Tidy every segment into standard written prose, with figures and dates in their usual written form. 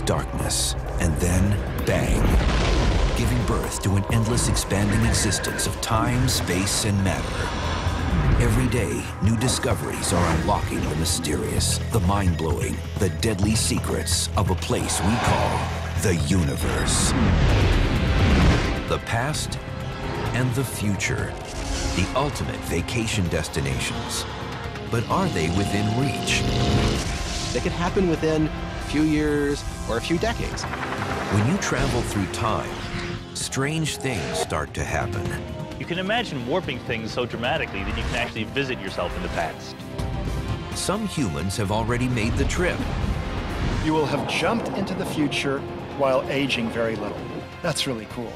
endless darkness, and then bang, giving birth to an endless expanding existence of time, space, and matter. Every day, new discoveries are unlocking the mysterious, the mind-blowing, the deadly secrets of a place we call the universe. The past and the future, the ultimate vacation destinations. But are they within reach? They could happen within a few years or a few decades. When you travel through time, strange things start to happen. You can imagine warping things so dramatically that you can actually visit yourself in the past. Some humans have already made the trip. You will have jumped into the future while aging very little. That's really cool.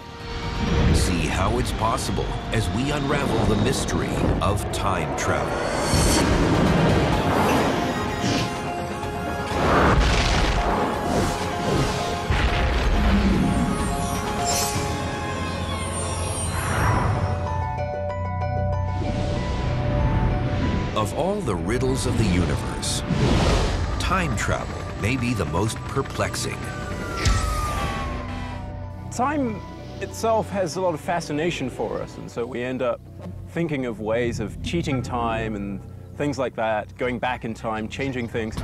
See how it's possible as we unravel the mystery of time travel. Of all the riddles of the universe, time travel may be the most perplexing. Time itself has a lot of fascination for us, and so we end up thinking of ways of cheating time and things like that, going back in time, changing things.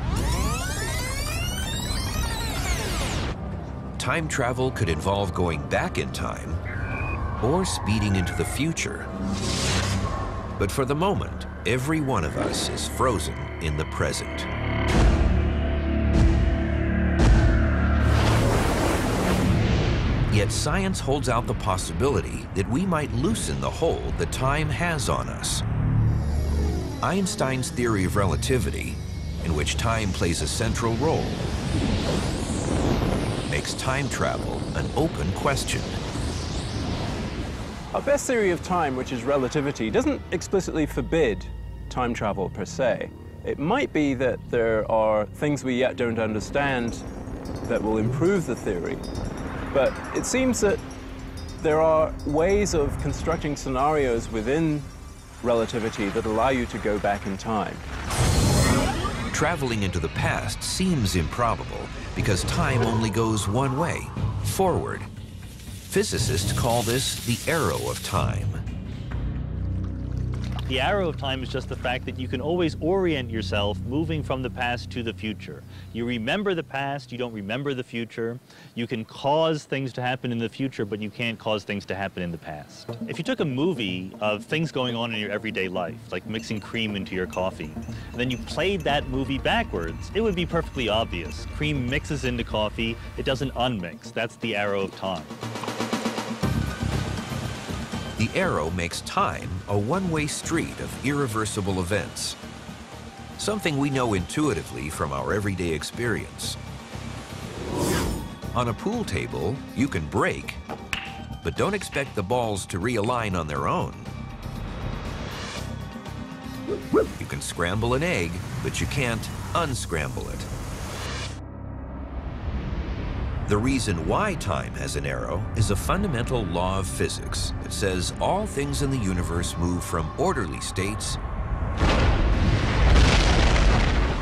Time travel could involve going back in time or speeding into the future. But for the moment, every one of us is frozen in the present. Yet science holds out the possibility that we might loosen the hold that time has on us. Einstein's theory of relativity, in which time plays a central role, makes time travel an open question. Our best theory of time, which is relativity, doesn't explicitly forbid time travel per se. It might be that there are things we yet don't understand that will improve the theory, but it seems that there are ways of constructing scenarios within relativity that allow you to go back in time. Traveling into the past seems improbable because time only goes one way, forward. Physicists call this the arrow of time. The arrow of time is just the fact that you can always orient yourself moving from the past to the future. You remember the past, you don't remember the future. You can cause things to happen in the future, but you can't cause things to happen in the past. If you took a movie of things going on in your everyday life, like mixing cream into your coffee, and then you played that movie backwards, it would be perfectly obvious. Cream mixes into coffee, it doesn't unmix. That's the arrow of time. The arrow makes time a one-way street of irreversible events, something we know intuitively from our everyday experience. On a pool table, you can break, but don't expect the balls to realign on their own. You can scramble an egg, but you can't unscramble it. The reason why time has an arrow is a fundamental law of physics that says all things in the universe move from orderly states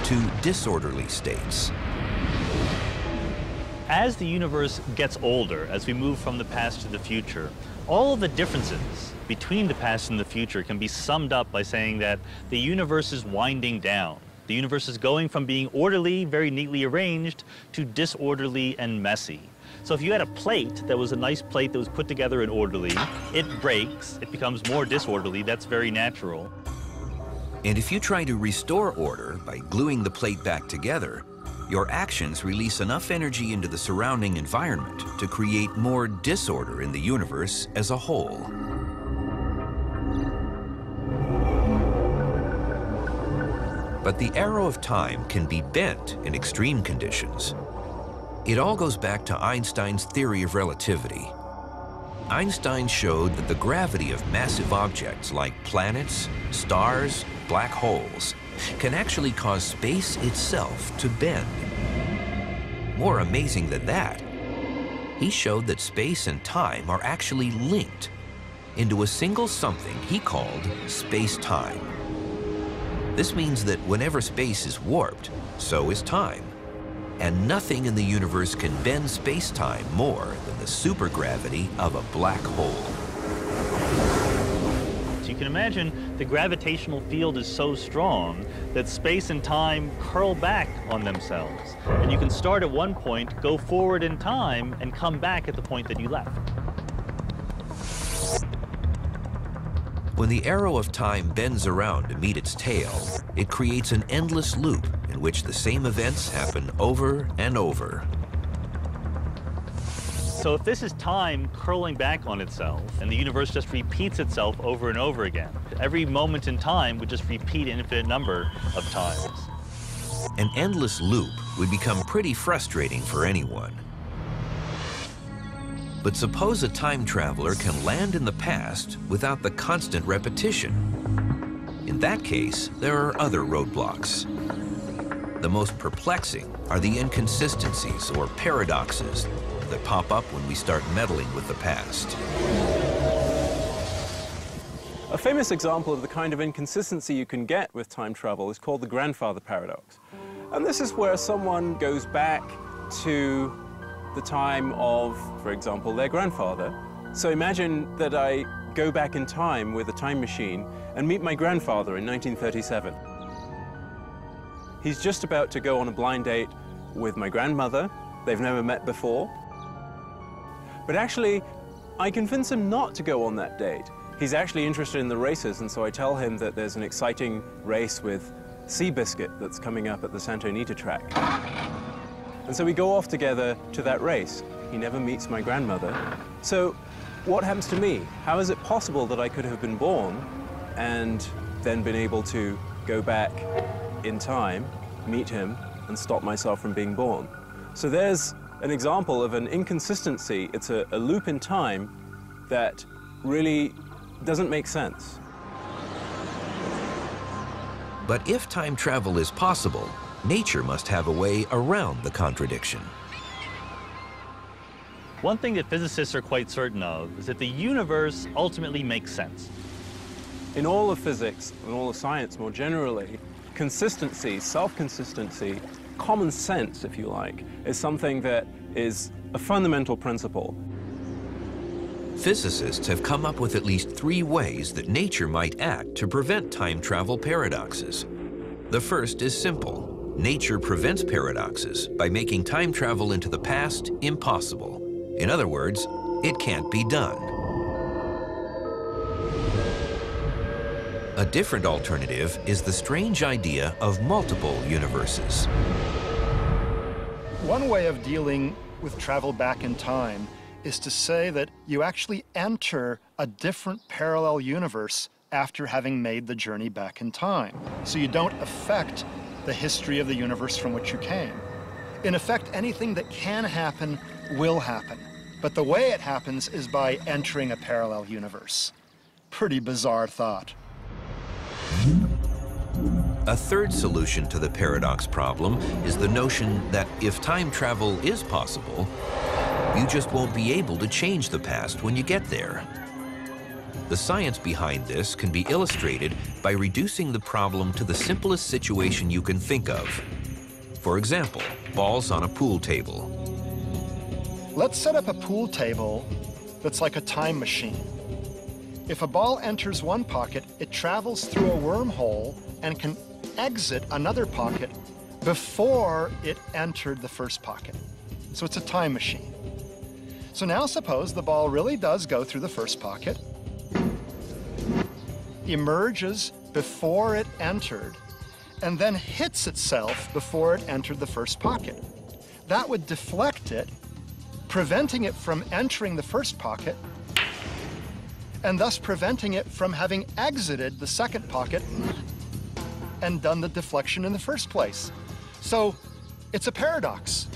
to disorderly states. As the universe gets older, as we move from the past to the future, all of the differences between the past and the future can be summed up by saying that the universe is winding down. The universe is going from being orderly, very neatly arranged, to disorderly and messy. So if you had a plate that was a nice plate that was put together and orderly, it breaks, it becomes more disorderly, that's very natural. And if you try to restore order by gluing the plate back together, your actions release enough energy into the surrounding environment to create more disorder in the universe as a whole. But the arrow of time can be bent in extreme conditions. It all goes back to Einstein's theory of relativity. Einstein showed that the gravity of massive objects like planets, stars, black holes can actually cause space itself to bend. More amazing than that, he showed that space and time are actually linked into a single something he called space-time. This means that whenever space is warped, so is time. And nothing in the universe can bend space-time more than the supergravity of a black hole. So you can imagine the gravitational field is so strong that space and time curl back on themselves. And you can start at one point, go forward in time, and come back at the point that you left. When the arrow of time bends around to meet its tail, it creates an endless loop in which the same events happen over and over. So if this is time curling back on itself, and the universe just repeats itself over and over again, every moment in time would just repeat an infinite number of times. An endless loop would become pretty frustrating for anyone. But suppose a time traveler can land in the past without the constant repetition. In that case, there are other roadblocks. The most perplexing are the inconsistencies or paradoxes that pop up when we start meddling with the past. A famous example of the kind of inconsistency you can get with time travel is called the grandfather paradox. And this is where someone goes back to the time of, for example, their grandfather. So imagine that I go back in time with a time machine and meet my grandfather in 1937. He's just about to go on a blind date with my grandmother. They've never met before. But actually, I convince him not to go on that date. He's actually interested in the races, and so I tell him that there's an exciting race with Seabiscuit that's coming up at the Santa Anita track. And so we go off together to that race. He never meets my grandmother. So what happens to me? How is it possible that I could have been born and then been able to go back in time, meet him, and stop myself from being born? So there's an example of an inconsistency. It's a loop in time that really doesn't make sense. But if time travel is possible, nature must have a way around the contradiction. One thing that physicists are quite certain of is that the universe ultimately makes sense. In all of physics and all of science more generally, consistency, self-consistency, common sense, if you like, is something that is a fundamental principle. Physicists have come up with at least 3 ways that nature might act to prevent time travel paradoxes. The first is simple. Nature prevents paradoxes by making time travel into the past impossible. In other words, it can't be done. A different alternative is the strange idea of multiple universes. One way of dealing with travel back in time is to say that you actually enter a different parallel universe after having made the journey back in time. So you don't affect the history of the universe from which you came. In effect, anything that can happen will happen. But the way it happens is by entering a parallel universe. Pretty bizarre thought. A third solution to the paradox problem is the notion that if time travel is possible, you just won't be able to change the past when you get there. The science behind this can be illustrated by reducing the problem to the simplest situation you can think of. For example, balls on a pool table. Let's set up a pool table that's like a time machine. If a ball enters one pocket, it travels through a wormhole and can exit another pocket before it entered the first pocket. So it's a time machine. So now suppose the ball really does go through the first pocket, emerges before it entered, and then hits itself before it entered the first pocket. That would deflect it, preventing it from entering the first pocket, and thus preventing it from having exited the second pocket and done the deflection in the first place. So it's a paradox.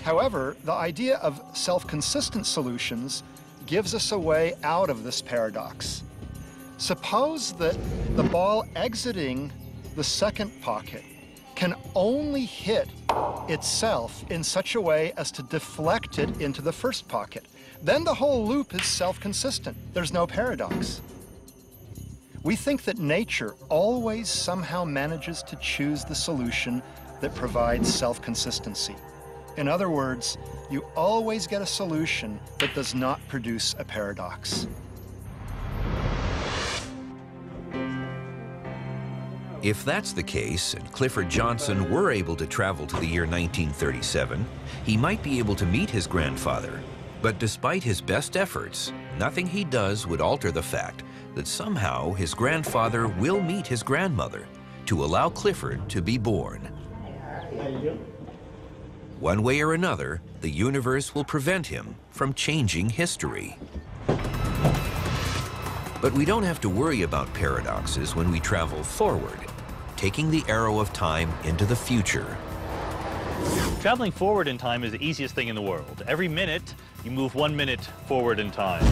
However, the idea of self-consistent solutions gives us a way out of this paradox. Suppose that the ball exiting the second pocket can only hit itself in such a way as to deflect it into the first pocket. Then the whole loop is self-consistent. There's no paradox. We think that nature always somehow manages to choose the solution that provides self-consistency. In other words, you always get a solution that does not produce a paradox. If that's the case, and Clifford Johnson were able to travel to the year 1937, he might be able to meet his grandfather. But despite his best efforts, nothing he does would alter the fact that somehow his grandfather will meet his grandmother to allow Clifford to be born. One way or another, the universe will prevent him from changing history. But we don't have to worry about paradoxes when we travel forward, taking the arrow of time into the future. Traveling forward in time is the easiest thing in the world. Every minute, you move 1 minute forward in time.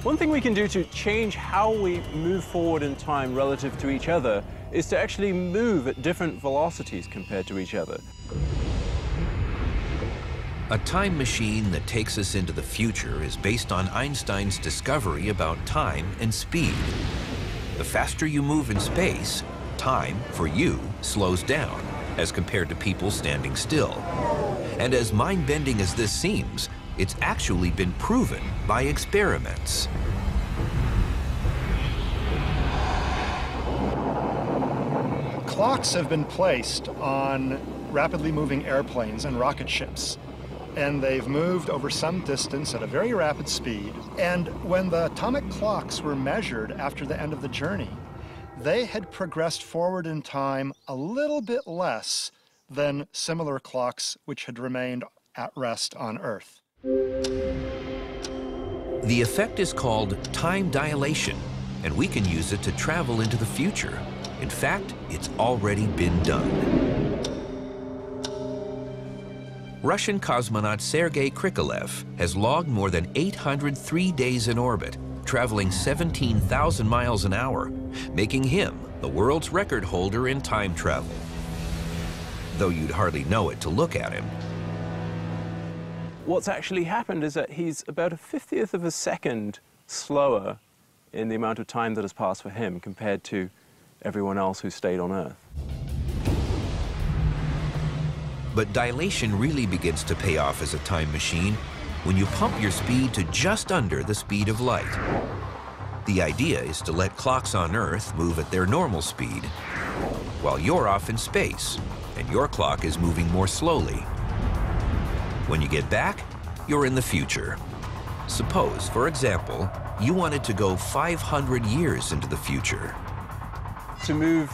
One thing we can do to change how we move forward in time relative to each other is to actually move at different velocities compared to each other. A time machine that takes us into the future is based on Einstein's discovery about time and speed. The faster you move in space, time, for you, slows down as compared to people standing still. And as mind-bending as this seems, it's actually been proven by experiments. Clocks have been placed on rapidly moving airplanes and rocket ships, and they've moved over some distance at a very rapid speed. And when the atomic clocks were measured after the end of the journey, they had progressed forward in time a little bit less than similar clocks which had remained at rest on Earth. The effect is called time dilation, and we can use it to travel into the future. In fact, it's already been done. Russian cosmonaut Sergei Krikalev has logged more than 803 days in orbit, traveling 17,000 miles an hour, making him the world's record holder in time travel. Though you'd hardly know it to look at him. What's actually happened is that he's about a 50th of a second slower in the amount of time that has passed for him compared to everyone else who stayed on Earth. But dilation really begins to pay off as a time machine when you pump your speed to just under the speed of light. The idea is to let clocks on Earth move at their normal speed, while you're off in space, and your clock is moving more slowly. When you get back, you're in the future. Suppose, for example, you wanted to go 500 years into the future. To move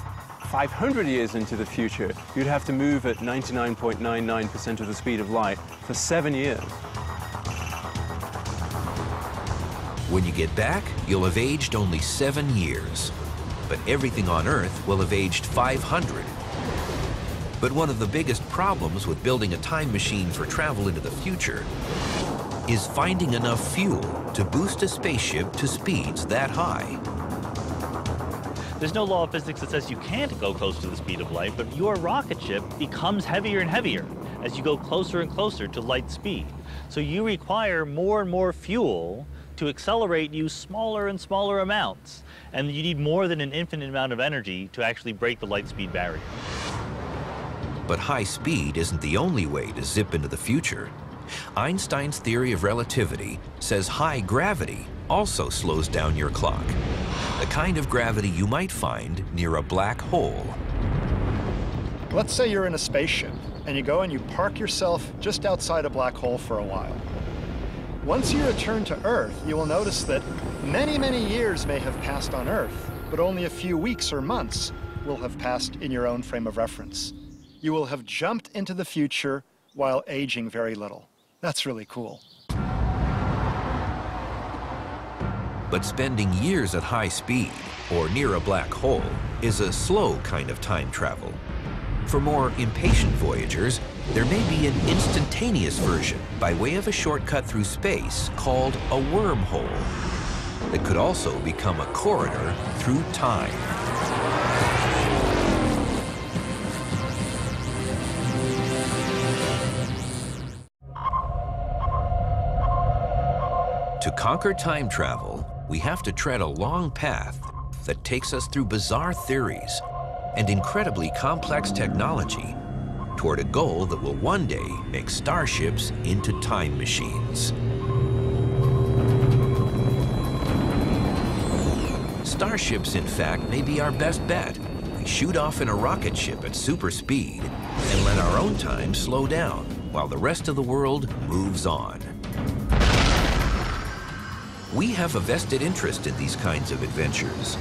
500 years into the future, you'd have to move at 99.99% of the speed of light for 7 years. When you get back, you'll have aged only 7 years. But everything on Earth will have aged 500. But one of the biggest problems with building a time machine for travel into the future is finding enough fuel to boost a spaceship to speeds that high. There's no law of physics that says you can't go close to the speed of light, but your rocket ship becomes heavier and heavier as you go closer and closer to light speed. So you require more and more fuel to accelerate you smaller and smaller amounts. And you need more than an infinite amount of energy to actually break the light speed barrier. But high speed isn't the only way to zip into the future. Einstein's theory of relativity says high gravity also slows down your clock. The kind of gravity you might find near a black hole. Let's say you're in a spaceship and you go and you park yourself just outside a black hole for a while. Once you return to Earth, you will notice that many, many years may have passed on Earth, but only a few weeks or months will have passed in your own frame of reference. You will have jumped into the future while aging very little. That's really cool. But spending years at high speed or near a black hole is a slow kind of time travel. For more impatient voyagers, there may be an instantaneous version by way of a shortcut through space called a wormhole that could also become a corridor through time. To conquer time travel, we have to tread a long path that takes us through bizarre theories, and incredibly complex technology toward a goal that will one day make starships into time machines. Starships, in fact, may be our best bet. We shoot off in a rocket ship at super speed and let our own time slow down while the rest of the world moves on. We have a vested interest in these kinds of adventures.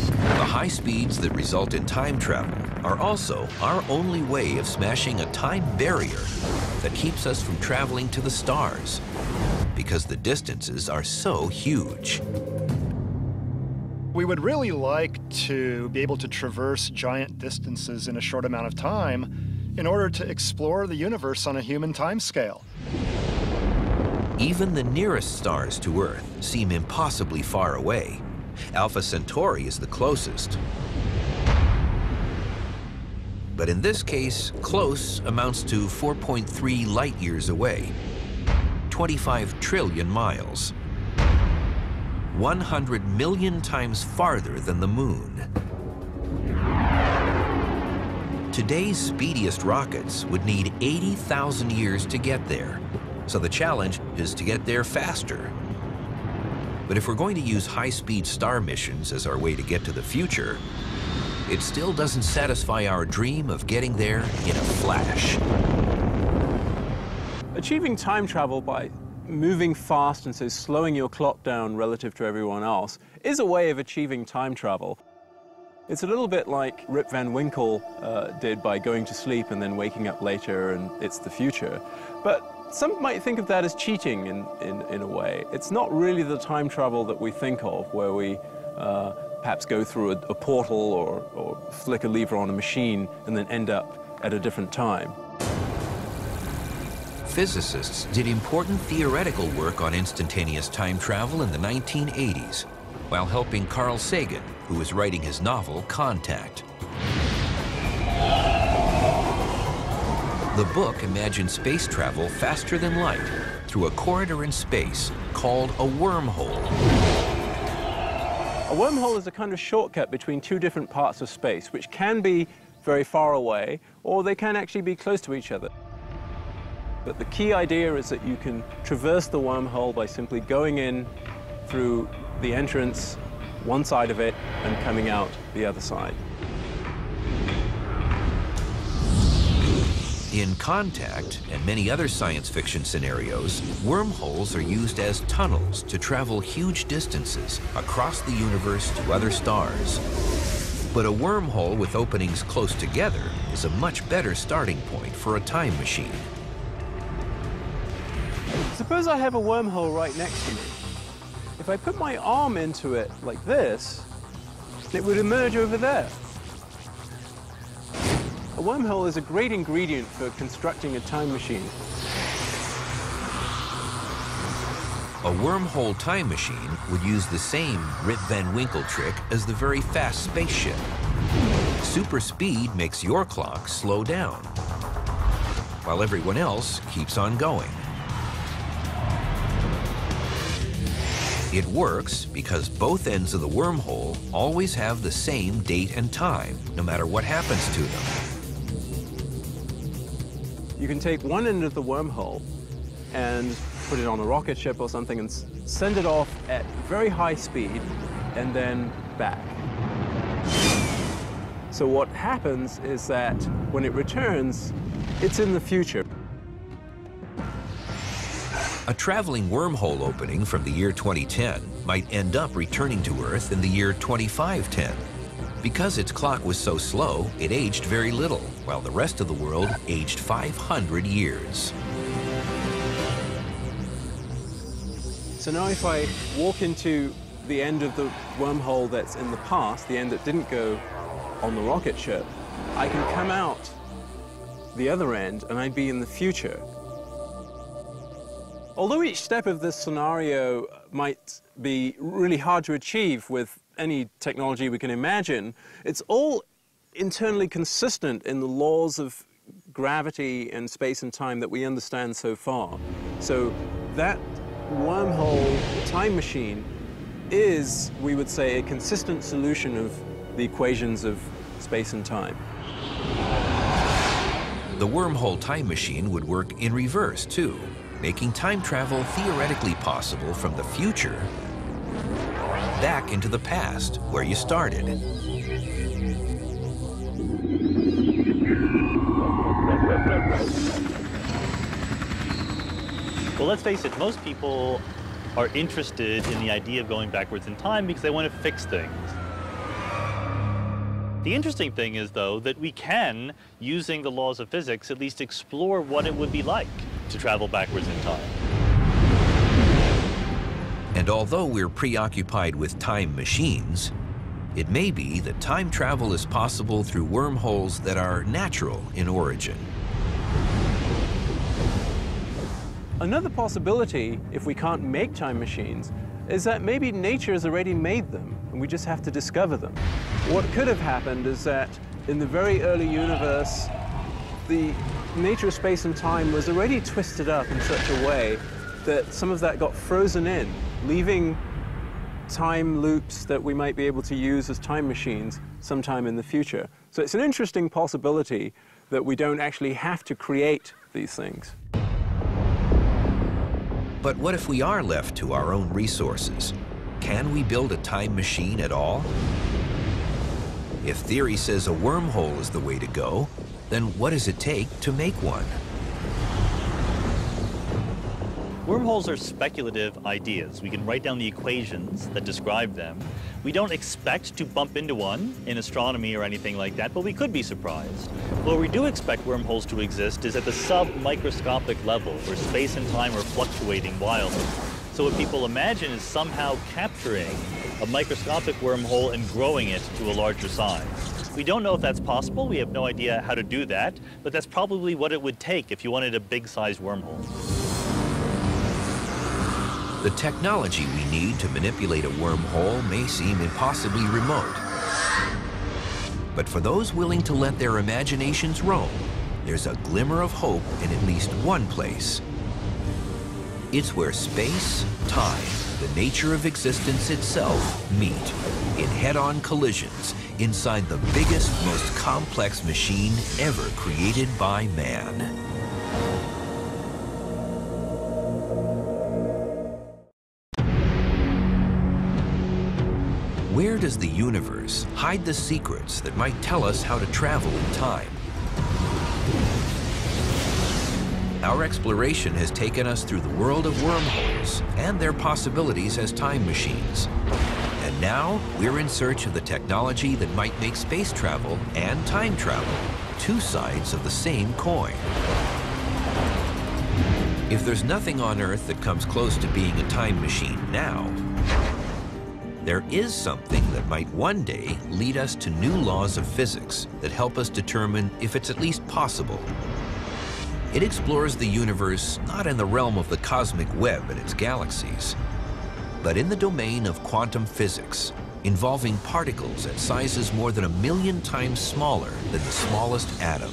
The high speeds that result in time travel are also our only way of smashing a time barrier that keeps us from traveling to the stars, because the distances are so huge. We would really like to be able to traverse giant distances in a short amount of time in order to explore the universe on a human timescale. Even the nearest stars to Earth seem impossibly far away. Alpha Centauri is the closest. But in this case, close amounts to 4.3 light years away, 25 trillion miles. 100 million times farther than the moon. Today's speediest rockets would need 80,000 years to get there, so the challenge is to get there faster. But if we're going to use high-speed star missions as our way to get to the future, it still doesn't satisfy our dream of getting there in a flash. Achieving time travel by moving fast and so slowing your clock down relative to everyone else is a way of achieving time travel. It's a little bit like Rip Van Winkle did by going to sleep and then waking up later and it's the future. But some might think of that as cheating in a way. It's not really the time travel that we think of, where we perhaps go through a portal or flick a lever on a machine and then end up at a different time. Physicists did important theoretical work on instantaneous time travel in the 1980s, while helping Carl Sagan, who was writing his novel, Contact. The book imagined space travel faster than light through a corridor in space called a wormhole. A wormhole is a kind of shortcut between two different parts of space, which can be very far away, or they can actually be close to each other. But the key idea is that you can traverse the wormhole by simply going in through the entrance, one side of it, and coming out the other side. In Contact and many other science fiction scenarios, wormholes are used as tunnels to travel huge distances across the universe to other stars. But a wormhole with openings close together is a much better starting point for a time machine. Suppose I have a wormhole right next to me. If I put my arm into it like this, it would emerge over there. A wormhole is a great ingredient for constructing a time machine. A wormhole time machine would use the same Rip Van Winkle trick as the very fast spaceship. Super speed makes your clock slow down, while everyone else keeps on going. It works because both ends of the wormhole always have the same date and time, no matter what happens to them. You can take one end of the wormhole and put it on a rocket ship or something and send it off at very high speed and then back. So what happens is that when it returns, it's in the future. A traveling wormhole opening from the year 2010 might end up returning to Earth in the year 2510. Because its clock was so slow, it aged very little, while the rest of the world aged 500 years. So now if I walk into the end of the wormhole that's in the past, the end that didn't go on the rocket ship, I can come out the other end and I'd be in the future. Although each step of this scenario might be really hard to achieve with any technology we can imagine, it's all internally consistent in the laws of gravity and space and time that we understand so far. So that wormhole time machine is, we would say, a consistent solution of the equations of space and time. The wormhole time machine would work in reverse, too, making time travel theoretically possible from the future back into the past, where you started. Well, let's face it, most people are interested in the idea of going backwards in time because they want to fix things. The interesting thing is, though, that we can, using the laws of physics, at least explore what it would be like to travel backwards in time. And although we're preoccupied with time machines, it may be that time travel is possible through wormholes that are natural in origin. Another possibility, if we can't make time machines, is that maybe nature has already made them, and we just have to discover them. What could have happened is that in the very early universe, the nature of space and time was already twisted up in such a way that some of that got frozen in, leaving time loops that we might be able to use as time machines sometime in the future. So it's an interesting possibility that we don't actually have to create these things. But what if we are left to our own resources? Can we build a time machine at all? If theory says a wormhole is the way to go, then what does it take to make one? Wormholes are speculative ideas. We can write down the equations that describe them. We don't expect to bump into one in astronomy or anything like that, but we could be surprised. Where we do expect wormholes to exist is at the sub-microscopic level, where space and time are fluctuating wildly. So what people imagine is somehow capturing a microscopic wormhole and growing it to a larger size. We don't know if that's possible. We have no idea how to do that, but that's probably what it would take if you wanted a big-sized wormhole. The technology we need to manipulate a wormhole may seem impossibly remote. But for those willing to let their imaginations roam, there's a glimmer of hope in at least one place. It's where space, time, the nature of existence itself meet in head-on collisions inside the biggest, most complex machine ever created by man. Where does the universe hide the secrets that might tell us how to travel in time? Our exploration has taken us through the world of wormholes and their possibilities as time machines. And now we're in search of the technology that might make space travel and time travel two sides of the same coin. If there's nothing on Earth that comes close to being a time machine now, there is something that might one day lead us to new laws of physics that help us determine if it's at least possible. It explores the universe not in the realm of the cosmic web and its galaxies, but in the domain of quantum physics, involving particles at sizes more than 1,000,000 times smaller than the smallest atom.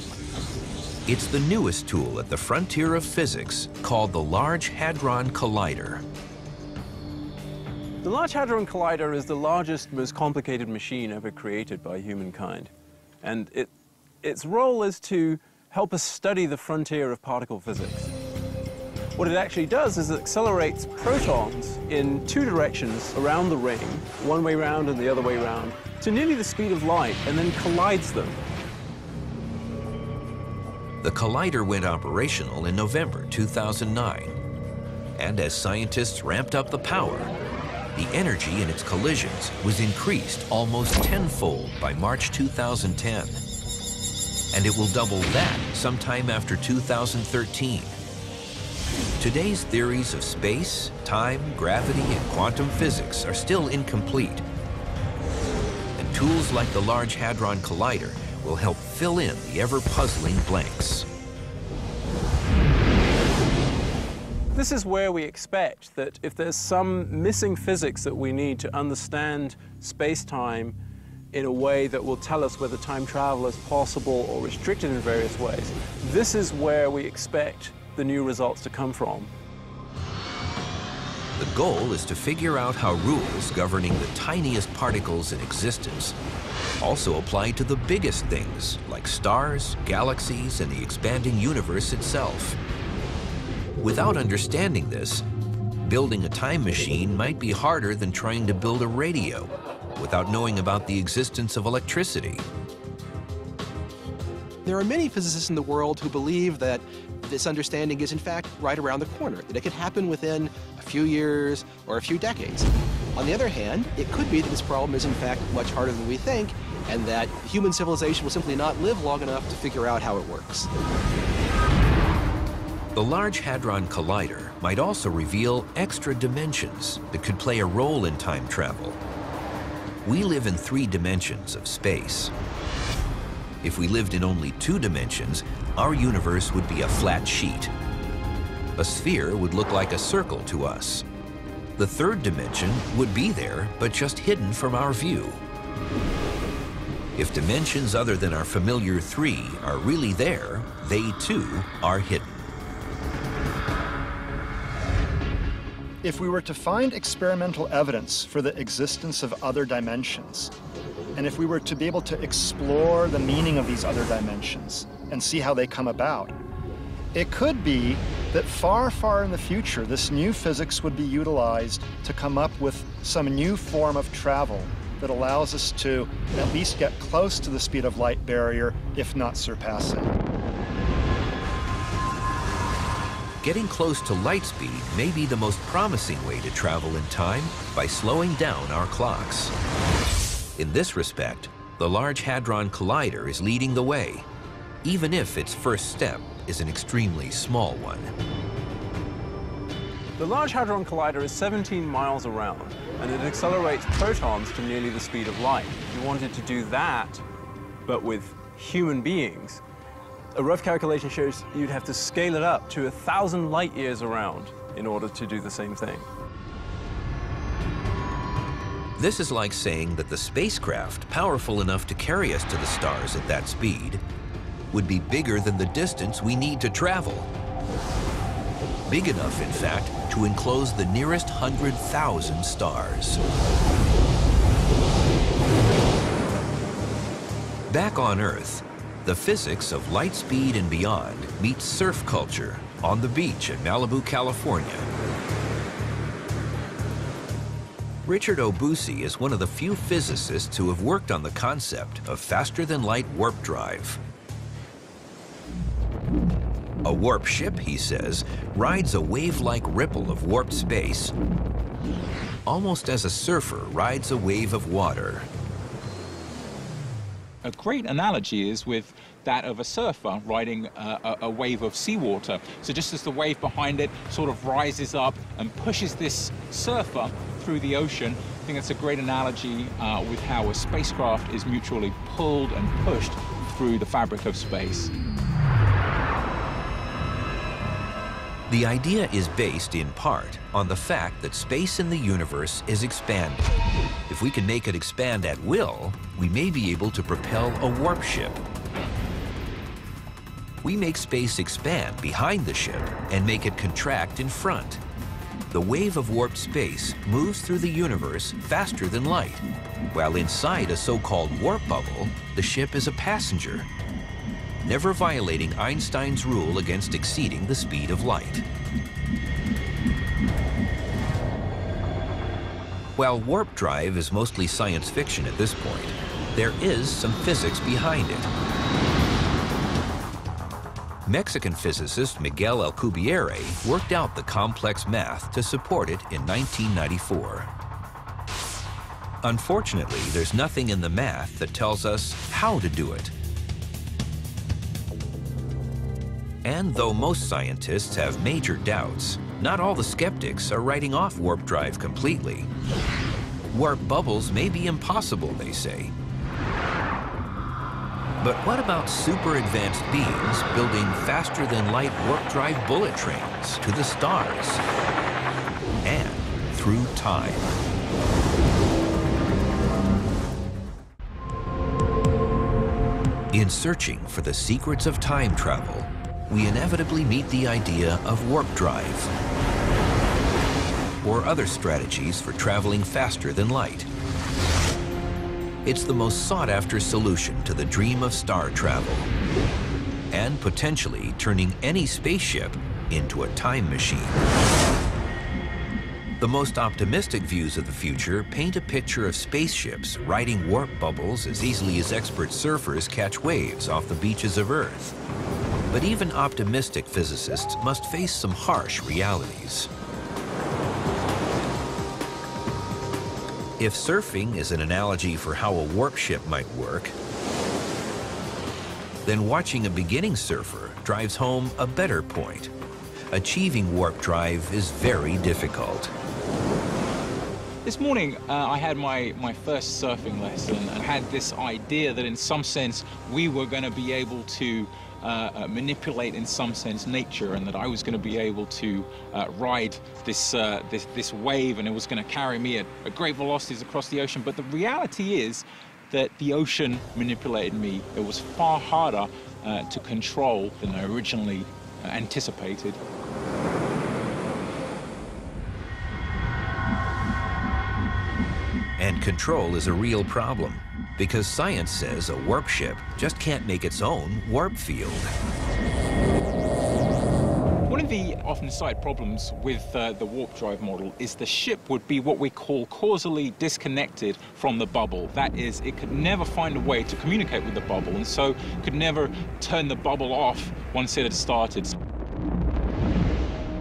It's the newest tool at the frontier of physics called the Large Hadron Collider. The Large Hadron Collider is the largest, most complicated machine ever created by humankind. And its role is to help us study the frontier of particle physics. What it actually does is it accelerates protons in two directions around the ring, one way round and the other way round, to nearly the speed of light, and then collides them. The collider went operational in November 2009. And as scientists ramped up the power, the energy in its collisions was increased almost tenfold by March 2010. And it will double that sometime after 2013. Today's theories of space, time, gravity, and quantum physics are still incomplete. And tools like the Large Hadron Collider will help fill in the ever-puzzling blanks. This is where we expect that if there's some missing physics that we need to understand space-time in a way that will tell us whether time travel is possible or restricted in various ways, this is where we expect the new results to come from. The goal is to figure out how rules governing the tiniest particles in existence also apply to the biggest things, like stars, galaxies, and the expanding universe itself. Without understanding this, building a time machine might be harder than trying to build a radio without knowing about the existence of electricity. There are many physicists in the world who believe that this understanding is in fact right around the corner, that it could happen within a few years or a few decades. On the other hand, it could be that this problem is in fact much harder than we think, and that human civilization will simply not live long enough to figure out how it works. The Large Hadron Collider might also reveal extra dimensions that could play a role in time travel. We live in 3 dimensions of space. If we lived in only 2 dimensions, our universe would be a flat sheet. A sphere would look like a circle to us. The 3rd dimension would be there, but just hidden from our view. If dimensions other than our familiar 3 are really there, they too are hidden. If we were to find experimental evidence for the existence of other dimensions, and if we were to be able to explore the meaning of these other dimensions and see how they come about, it could be that far, far in the future, this new physics would be utilized to come up with some new form of travel that allows us to at least get close to the speed of light barrier, if not surpass it. Getting close to light speed may be the most promising way to travel in time by slowing down our clocks. In this respect, the Large Hadron Collider is leading the way, even if its first step is an extremely small one. The Large Hadron Collider is 17 miles around, and it accelerates protons to nearly the speed of light. If you wanted to do that, but with human beings, a rough calculation shows you'd have to scale it up to 1,000 light years around in order to do the same thing. This is like saying that the spacecraft powerful enough to carry us to the stars at that speed would be bigger than the distance we need to travel. Big enough, in fact, to enclose the nearest 100,000 stars. Back on Earth, the physics of light speed and beyond meets surf culture on the beach in Malibu, California. Richard Obusi is one of the few physicists who have worked on the concept of faster-than-light warp drive. A warp ship, he says, rides a wave-like ripple of warped space, almost as a surfer rides a wave of water. A great analogy is with that of a surfer riding a wave of seawater. So just as the wave behind it sort of rises up and pushes this surfer through the ocean, I think that's a great analogy with how a spacecraft is mutually pulled and pushed through the fabric of space. The idea is based in part on the fact that space in the universe is expanding. If we can make it expand at will, we may be able to propel a warp ship. We make space expand behind the ship and make it contract in front. The wave of warped space moves through the universe faster than light, while inside a so-called warp bubble, the ship is a passenger, never violating Einstein's rule against exceeding the speed of light. While warp drive is mostly science fiction at this point, there is some physics behind it. Mexican physicist Miguel Alcubierre worked out the complex math to support it in 1994. Unfortunately, there's nothing in the math that tells us how to do it. And though most scientists have major doubts, not all the skeptics are writing off warp drive completely. Warp bubbles may be impossible, they say. But what about super advanced beings building faster-than-light warp-drive bullet trains to the stars and through time? In searching for the secrets of time travel, we inevitably meet the idea of warp drive. or other strategies for traveling faster than light. It's the most sought-after solution to the dream of star travel, and potentially turning any spaceship into a time machine. The most optimistic views of the future paint a picture of spaceships riding warp bubbles as easily as expert surfers catch waves off the beaches of Earth. But even optimistic physicists must face some harsh realities. If surfing is an analogy for how a warp ship might work, then watching a beginning surfer drives home a better point. Achieving warp drive is very difficult. This morning, I had my first surfing lesson and had this idea that in some sense we were going to be able to manipulate in some sense nature, and that I was going to be able to ride this wave, and it was going to carry me at great velocities across the ocean. But the reality is that the ocean manipulated me. It was far harder to control than I originally anticipated. And control is a real problem, because science says a warp ship just can't make its own warp field. One of the often cited problems with the warp drive model is the ship would be what we call causally disconnected from the bubble. That is, it could never find a way to communicate with the bubble, and so could never turn the bubble off once it had started.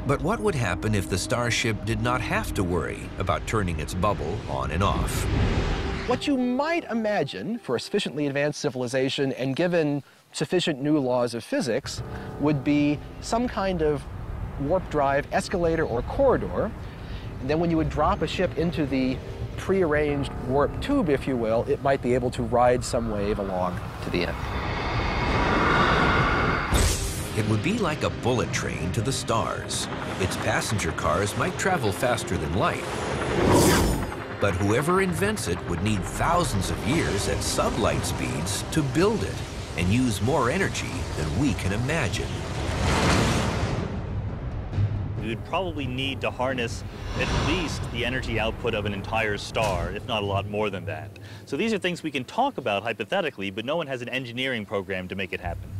But what would happen if the starship did not have to worry about turning its bubble on and off? What you might imagine for a sufficiently advanced civilization and given sufficient new laws of physics would be some kind of warp drive escalator or corridor. And then when you would drop a ship into the prearranged warp tube, if you will, it might be able to ride some wave along to the end. It would be like a bullet train to the stars. Its passenger cars might travel faster than light. But whoever invents it would need thousands of years at sublight speeds to build it and use more energy than we can imagine. We would probably need to harness at least the energy output of an entire star, if not a lot more than that. So these are things we can talk about hypothetically, but no one has an engineering program to make it happen.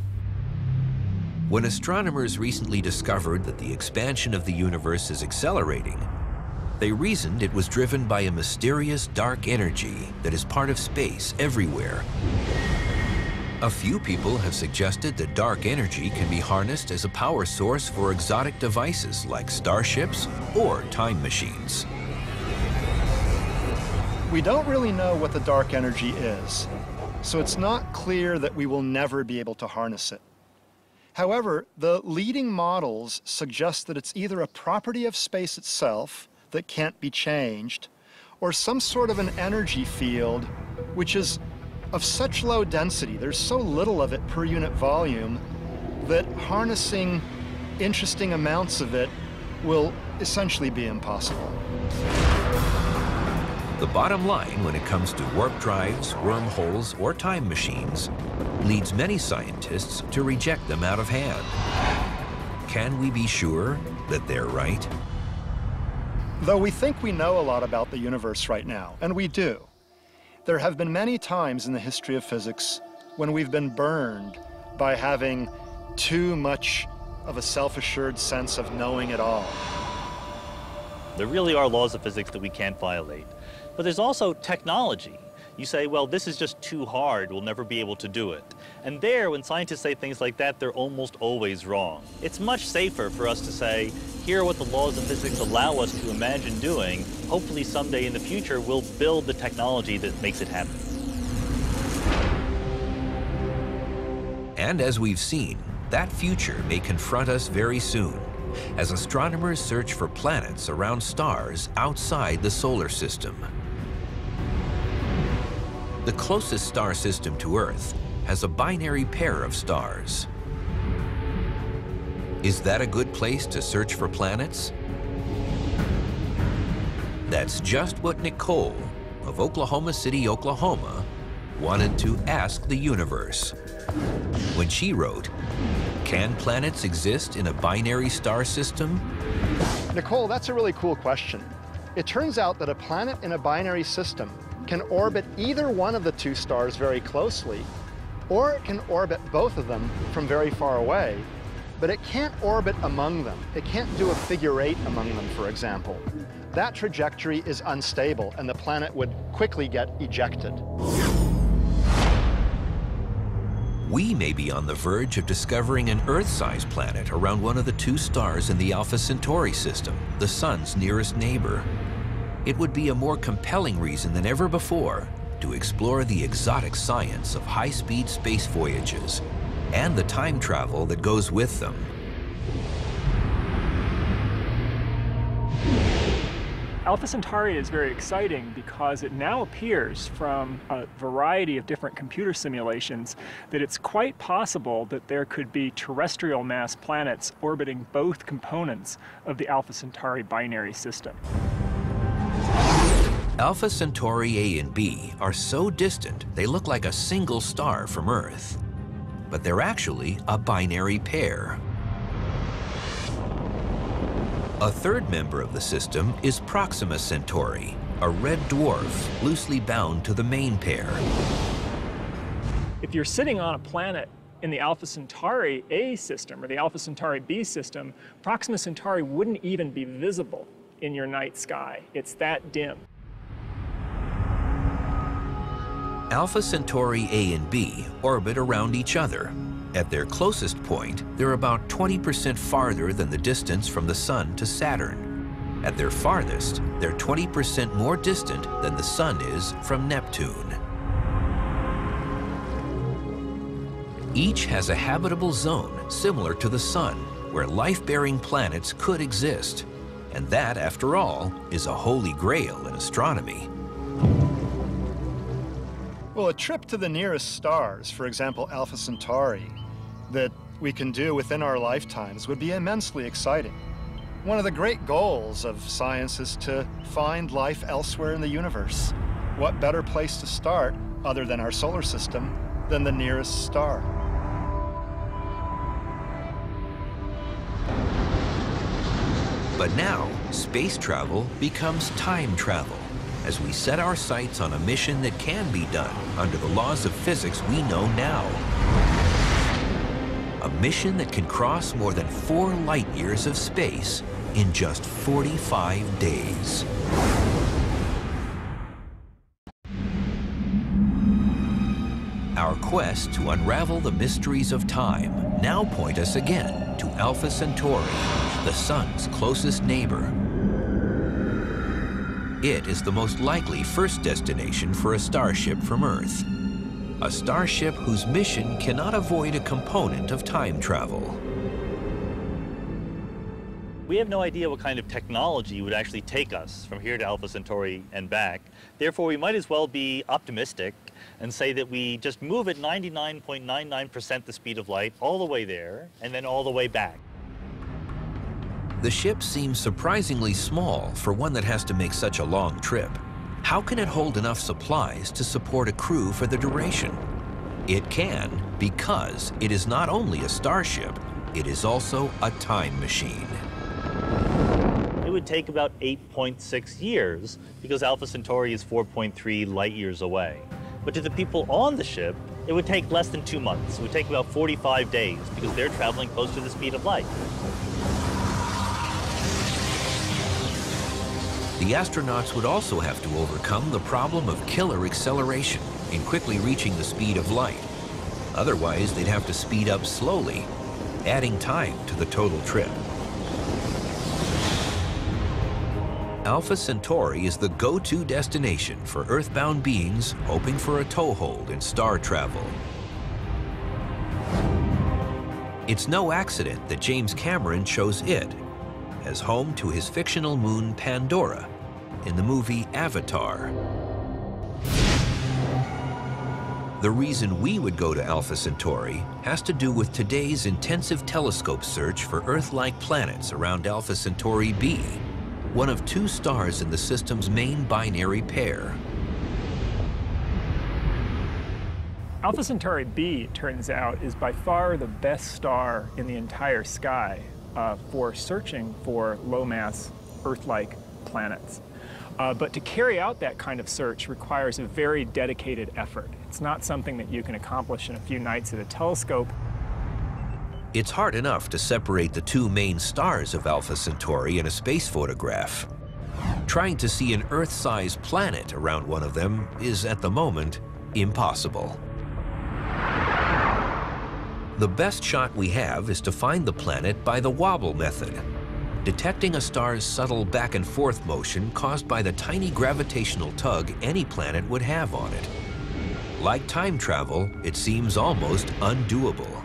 When astronomers recently discovered that the expansion of the universe is accelerating, they reasoned it was driven by a mysterious dark energy that is part of space everywhere. A few people have suggested that dark energy can be harnessed as a power source for exotic devices like starships or time machines. We don't really know what the dark energy is, so it's not clear that we will never be able to harness it. However, the leading models suggest that it's either a property of space itself that can't be changed, or some sort of an energy field which is of such low density, there's so little of it per unit volume, that harnessing interesting amounts of it will essentially be impossible. The bottom line when it comes to warp drives, wormholes, or time machines leads many scientists to reject them out of hand. Can we be sure that they're right? Though we think we know a lot about the universe right now, and we do, there have been many times in the history of physics when we've been burned by having too much of a self-assured sense of knowing it all. There really are laws of physics that we can't violate. But there's also technology. You say, well, this is just too hard, we'll never be able to do it. And there, when scientists say things like that, they're almost always wrong. It's much safer for us to say, here are what the laws of physics allow us to imagine doing. Hopefully someday in the future, we'll build the technology that makes it happen. And as we've seen, that future may confront us very soon, as astronomers search for planets around stars outside the solar system. The closest star system to Earth has a binary pair of stars. Is that a good place to search for planets? That's just what Nicole of Oklahoma City, Oklahoma, wanted to ask the universe when she wrote, "Can planets exist in a binary star system?" Nicole, that's a really cool question. It turns out that a planet in a binary system can orbit either one of the two stars very closely, or it can orbit both of them from very far away, but it can't orbit among them. It can't do a figure eight among them, for example. That trajectory is unstable, and the planet would quickly get ejected. We may be on the verge of discovering an Earth-sized planet around one of the two stars in the Alpha Centauri system, the Sun's nearest neighbor. It would be a more compelling reason than ever before to explore the exotic science of high-speed space voyages and the time travel that goes with them. Alpha Centauri is very exciting because it now appears from a variety of different computer simulations that it's quite possible that there could be terrestrial mass planets orbiting both components of the Alpha Centauri binary system. Alpha Centauri A and B are so distant they look like a single star from Earth. But they're actually a binary pair. A third member of the system is Proxima Centauri, a red dwarf loosely bound to the main pair. If you're sitting on a planet in the Alpha Centauri A system or the Alpha Centauri B system, Proxima Centauri wouldn't even be visible in your night sky. It's that dim. Alpha Centauri A and B orbit around each other. At their closest point, they're about 20% farther than the distance from the Sun to Saturn. At their farthest, they're 20% more distant than the Sun is from Neptune. Each has a habitable zone similar to the Sun, where life-bearing planets could exist. And that, after all, is a holy grail in astronomy. Well, a trip to the nearest stars, for example, Alpha Centauri, that we can do within our lifetimes would be immensely exciting. One of the great goals of science is to find life elsewhere in the universe. What better place to start, other than our solar system, than the nearest star? But now, space travel becomes time travel, as we set our sights on a mission that can be done under the laws of physics we know now. A mission that can cross more than 4 light years of space in just 45 days. Our quest to unravel the mysteries of time now point us again to Alpha Centauri, the Sun's closest neighbor. It is the most likely first destination for a starship from Earth. A starship whose mission cannot avoid a component of time travel. We have no idea what kind of technology would actually take us from here to Alpha Centauri and back. Therefore, we might as well be optimistic and say that we just move at 99.99% the speed of light all the way there and then all the way back. The ship seems surprisingly small for one that has to make such a long trip. How can it hold enough supplies to support a crew for the duration? It can because it is not only a starship, it is also a time machine. It would take about 8.6 years because Alpha Centauri is 4.3 light years away. But to the people on the ship, it would take less than 2 months. It would take about 45 days because they're traveling close to the speed of light. The astronauts would also have to overcome the problem of killer acceleration in quickly reaching the speed of light. Otherwise, they'd have to speed up slowly, adding time to the total trip. Alpha Centauri is the go-to destination for Earthbound beings hoping for a toehold in star travel. It's no accident that James Cameron chose it as home to his fictional moon Pandora in the movie Avatar. The reason we would go to Alpha Centauri has to do with today's intensive telescope search for Earth-like planets around Alpha Centauri B, one of 2 stars in the system's main binary pair. Alpha Centauri B, it turns out, is by far the best star in the entire sky for searching for low-mass Earth-like planets. But to carry out that kind of search requires a very dedicated effort. It's not something that you can accomplish in a few nights at a telescope. It's hard enough to separate the two main stars of Alpha Centauri in a space photograph. Trying to see an Earth-sized planet around one of them is, at the moment, impossible. The best shot we have is to find the planet by the wobble method, detecting a star's subtle back and forth motion caused by the tiny gravitational tug any planet would have on it. Like time travel, it seems almost undoable.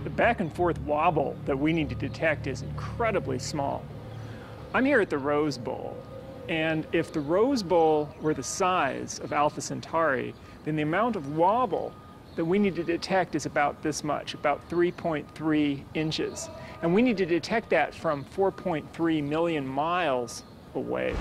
The back and forth wobble that we need to detect is incredibly small. I'm here at the Rose Bowl, and if the Rose Bowl were the size of Alpha Centauri, then the amount of wobble that we need to detect is about this much, about 3.3 inches. And we need to detect that from 4.3 million miles away.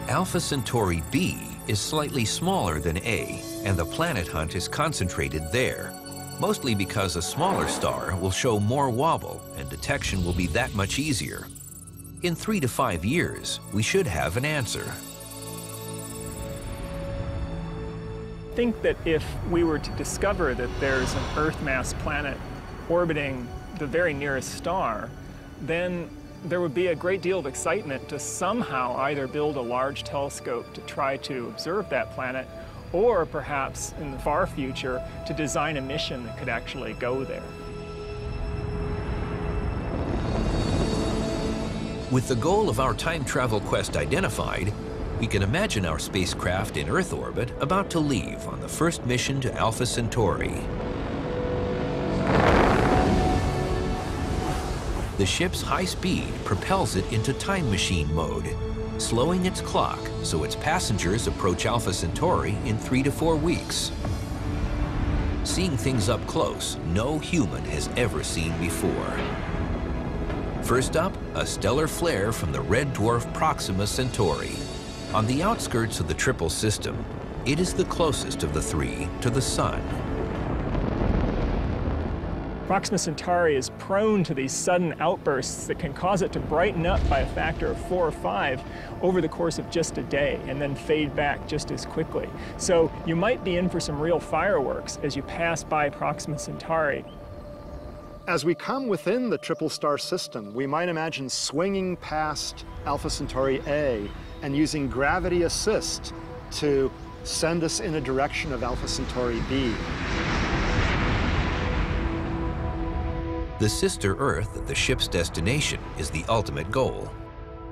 Alpha Centauri b is slightly smaller than A, and the planet hunt is concentrated there, mostly because a smaller star will show more wobble and detection will be that much easier. In 3 to 5 years, we should have an answer. I think that if we were to discover that there's an Earth-mass planet orbiting the very nearest star, then there would be a great deal of excitement to somehow either build a large telescope to try to observe that planet, or perhaps in the far future to design a mission that could actually go there. With the goal of our time travel quest identified, we can imagine our spacecraft in Earth orbit about to leave on the first mission to Alpha Centauri. The ship's high speed propels it into time machine mode, slowing its clock so its passengers approach Alpha Centauri in 3 to 4 weeks. Seeing things up close, no human has ever seen before. First up, a stellar flare from the red dwarf Proxima Centauri. On the outskirts of the triple system, it is the closest of the three to the Sun. Proxima Centauri is prone to these sudden outbursts that can cause it to brighten up by a factor of 4 or 5 over the course of just a day and then fade back just as quickly. So you might be in for some real fireworks as you pass by Proxima Centauri. As we come within the triple star system, we might imagine swinging past Alpha Centauri A and using gravity assist to send us in a direction of Alpha Centauri B. The sister Earth of the ship's destination is the ultimate goal,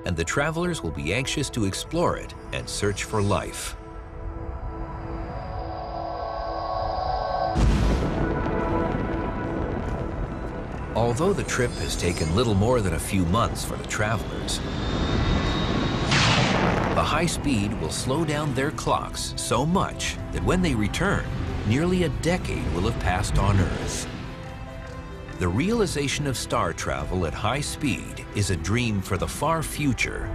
and the travelers will be anxious to explore it and search for life. Although the trip has taken little more than a few months for the travelers, the high speed will slow down their clocks so much that when they return, nearly a decade will have passed on Earth. The realization of star travel at high speed is a dream for the far future.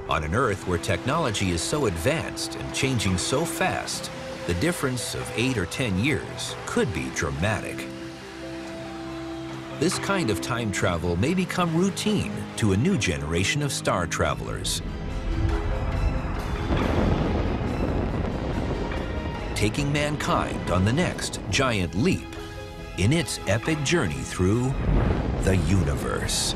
On an Earth where technology is so advanced and changing so fast, the difference of 8 or 10 years could be dramatic. This kind of time travel may become routine to a new generation of star travelers. Taking mankind on the next giant leap in its epic journey through the universe.